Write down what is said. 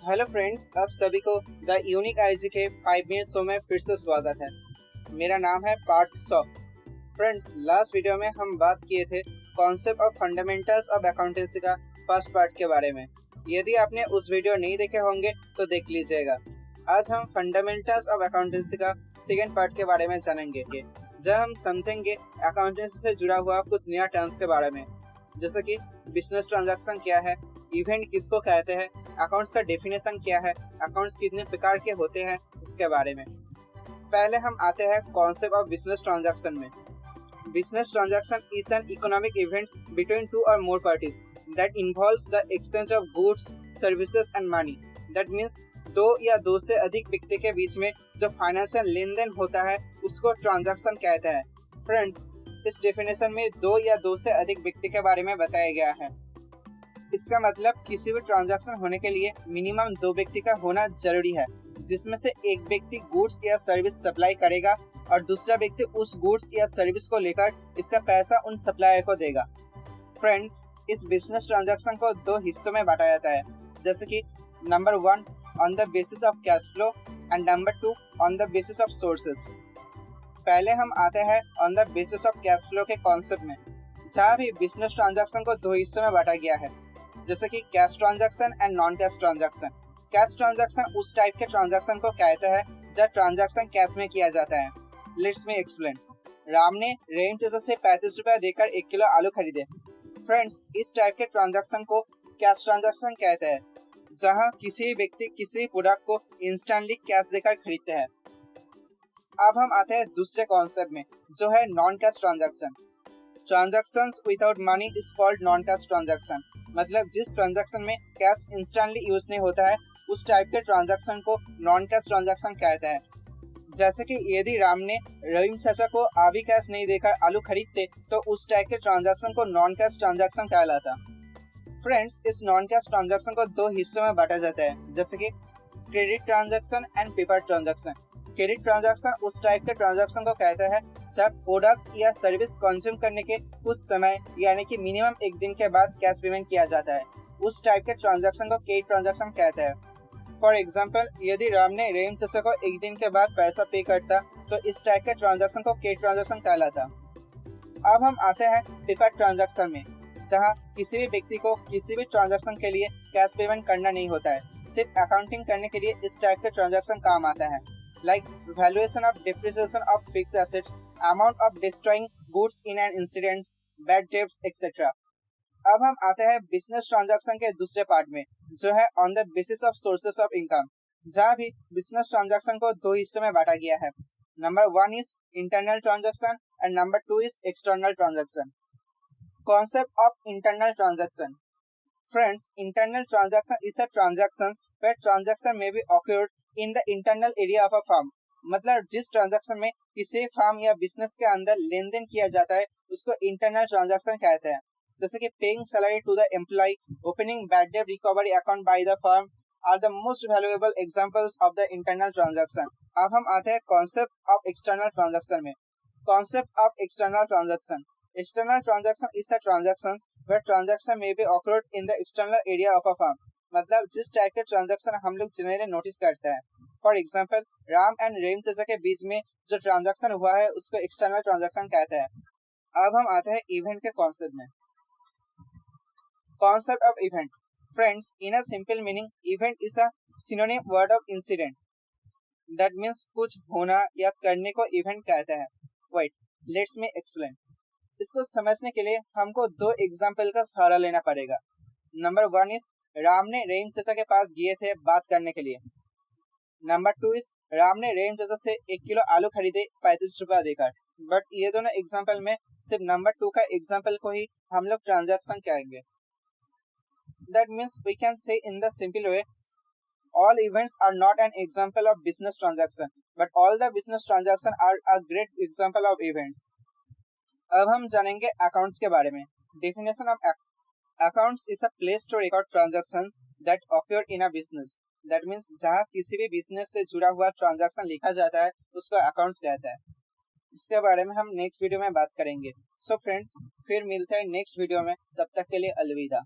Hello friends, आप सभी को द यूनिक आईजी के 5 मिनट शो में फिर से स्वागत है। मेरा नाम है पार्थ सौ। फ्रेंड्स, लास्ट वीडियो में हम बात किए थे concept of fundamentals of accountancy का फर्स्ट पार्ट के बारे में। यदि आपने उस वीडियो नहीं देखे होंगे तो देख लीजिएगा। आज हम फंडामेंटल्स ऑफ अकाउंटेंसी का सेकेंड पार्ट के बारे में जानेंगे, जहाँ हम समझेंगे अकाउंटेंसी से जुड़ा हुआ कुछ नया टर्म्स के बारे में, जैसे कि बिजनेस ट्रांजैक्शन क्या है, इवेंट किसको कहते हैं, अकाउंट्स का डेफिनेशन क्या है, अकाउंट्स कितने प्रकार के होते हैं, इसके बारे में। पहले हम आते हैं कॉन्सेप्ट ऑफ बिजनेस ट्रांजैक्शन में। Business transaction is an economic event between two or more parties that involves the exchange of goods, services and money. That means दो या दो से अधिक व्यक्ति के बीच में जो फाइनेंशियल लेन देन होता है उसको ट्रांजैक्शन कहते हैं। फ्रेंड्स, इस डेफिनेशन में दो या दो से अधिक व्यक्ति के बारे में बताया गया है। इसका मतलब किसी भी ट्रांजैक्शन होने के लिए मिनिमम दो व्यक्ति का होना जरूरी है, जिसमें से एक व्यक्ति गुड्स या सर्विस सप्लाई करेगा और दूसरा व्यक्ति उस गुड्स या सर्विस को लेकर इसका पैसा उन सप्लायर को देगा। फ्रेंड्स, इस बिजनेस ट्रांजैक्शन को दो हिस्सों में बांटा जाता है, जैसे कि number 1 on the basis of cash flow and number 2 on the basis of sources. पहले हम आते हैं on the basis of cash flow के कॉन्सेप्ट में, जहाँ भी बिजनेस ट्रांजैक्शन को दो हिस्सों में बांटा गया है, जैसे कि cash transaction and non cash transaction. Cash transaction उस टाइप के ट्रांजैक्शन को कहते हैं जब ट्रांजैक्शन कैश में किया जाता है। Let's me explain. राम ने रेम चाचा से 35 रुपए देकर 1 किलो आलू खरीदे। फ्रेंड्स, इस टाइप के ट्रांजैक्शन को कैश ट्रांजैक्शन कहते हैं, जहां किसी भी व्यक्ति किसी भी प्रोडक्ट को इंस्टेंटली कैश देकर खरीदते हैं। अब हम आते हैं दूसरे कॉन्सेप्ट में, जो है non cash transaction. Transactions without money is called non cash transaction. मतलब जिस ट्रांजैक्शन में कैश इंस्टेंटली यूज नहीं होता है उस टाइप के ट्रांजैक्शन को नॉन कैश ट्रांजैक्शन कहते हैं। जैसे कि यदि राम ने रहीम चाचा को अभी कैश नहीं देकर आलू खरीदते तो उस टाइप के ट्रांजैक्शन को नॉन कैश ट्रांजैक्शन कहलाता। फ्रेंड्स, इस नॉन कैश ट्रांजैक्शन को दो हिस्सों में बांटा जाता है, जैसे कि credit transaction and paper transaction. Credit transaction उस टाइप के ट्रांजैक्शन को कहते हैं जब प्रोडक्ट या सर्विस कंज्यूम करने के कुछ समय यानी कि मिनिमम 1 दिन के बाद कैश पेमेंट किया जाता है। उस टाइप के ट्रांजैक्शन को क्रेडिट ट्रांजैक्शन कहते हैं। फॉर एग्जांपल, यदि राम ने रेम चाचा को 1 दिन के बाद पैसा पे करता तो इस टाइप के ट्रांजैक्शन को क्रेडिट ट्रांजैक्शन कहलाता। अब हम आते हैं पेपर ट्रांजैक्शन में, जहाँ किसी भी व्यक्ति को किसी भी ट्रांजैक्शन के लिए कैश पेमेंट करना नहीं होता है, सिर्फ अकाउंटिंग करने के लिए इस टाइप के ट्रांजैक्शन काम आता है, like valuation of depreciation of fixed asset, amount of destroying goods in an incident, bad debts, etc. अब हम आते हैं बिजनेस ट्रांजैक्शन के दूसरे पार्ट में, जो है on the basis of sources of income, जहाँ भी बिजनेस ट्रांजैक्शन को दो हिस्सों में बांटा गया है। Number 1 is internal transaction and number 2 is external transaction. Concept of internal transaction. Friends, internal transaction is a transaction where transaction may be occurred in the internal area of a firm. मतलब जिस transaction में किसी firm या business के अंदर लेन then किया जाता है उसको इंटरनल ट्रांजैक्शन कहते हैं, जैसे कि paying salary to the employ, opening bad debt recovery account by the firm are the most valuable examples of the internal transaction. अब हम आते हैं कॉन्सेप्ट ऑफ एक्सटर्नल ट्रांजैक्शन में। Concept of external transaction. External transaction is a transactions where transaction may be occurred in the external area of a firm. मतलब जिस type के transaction हम लोग जनरली नोटिस करते हैं। फॉर एग्जांपल, राम एंड रेम चाचा के बीच में जो ट्रांजैक्शन हुआ है उसको एक्सटर्नल ट्रांजैक्शन कहते हैं। अब हम आते हैं इवेंट के कॉन्सेप्ट में। Concept of event. Friends, in a simple meaning, event is a synonym word of incident. That means कुछ होना या करने को इवेंट कहते हैं। Wait, let's me explain. इसको समझने के लिए हमको दो एग्जाम्पल का सहारा लेना पड़ेगा। नंबर 1 इज राम ने रहीम चाचा के पास गए थे बात करने के लिए। नंबर 2 इज राम ने रहीम चाचा से 1 किलो आलू खरीदे 35 रुपया देकर। बट ये दोनों एग्जाम्पल में सिर्फ नंबर 2 का एग्जाम्पल को ही हम लोग ट्रांजैक्शन कहेंगे। That means we can say in the simple way, all events are not an example of business transaction, but all the business transaction are a great example of events. अब हम जानेंगे accounts के बारे में। Definition of accounts is a place to record transactions that occur in a business. That means जहाँ किसी भी business से जुड़ा हुआ ट्रांजैक्शन लिखा जाता है उसको अकाउंट्स कहता है। इसके बारे में हम नेक्स्ट वीडियो में बात करेंगे। सो फ्रेंड्स, फिर मिलते हैं नेक्स्ट वीडियो में, तब तक के लिए अलविदा।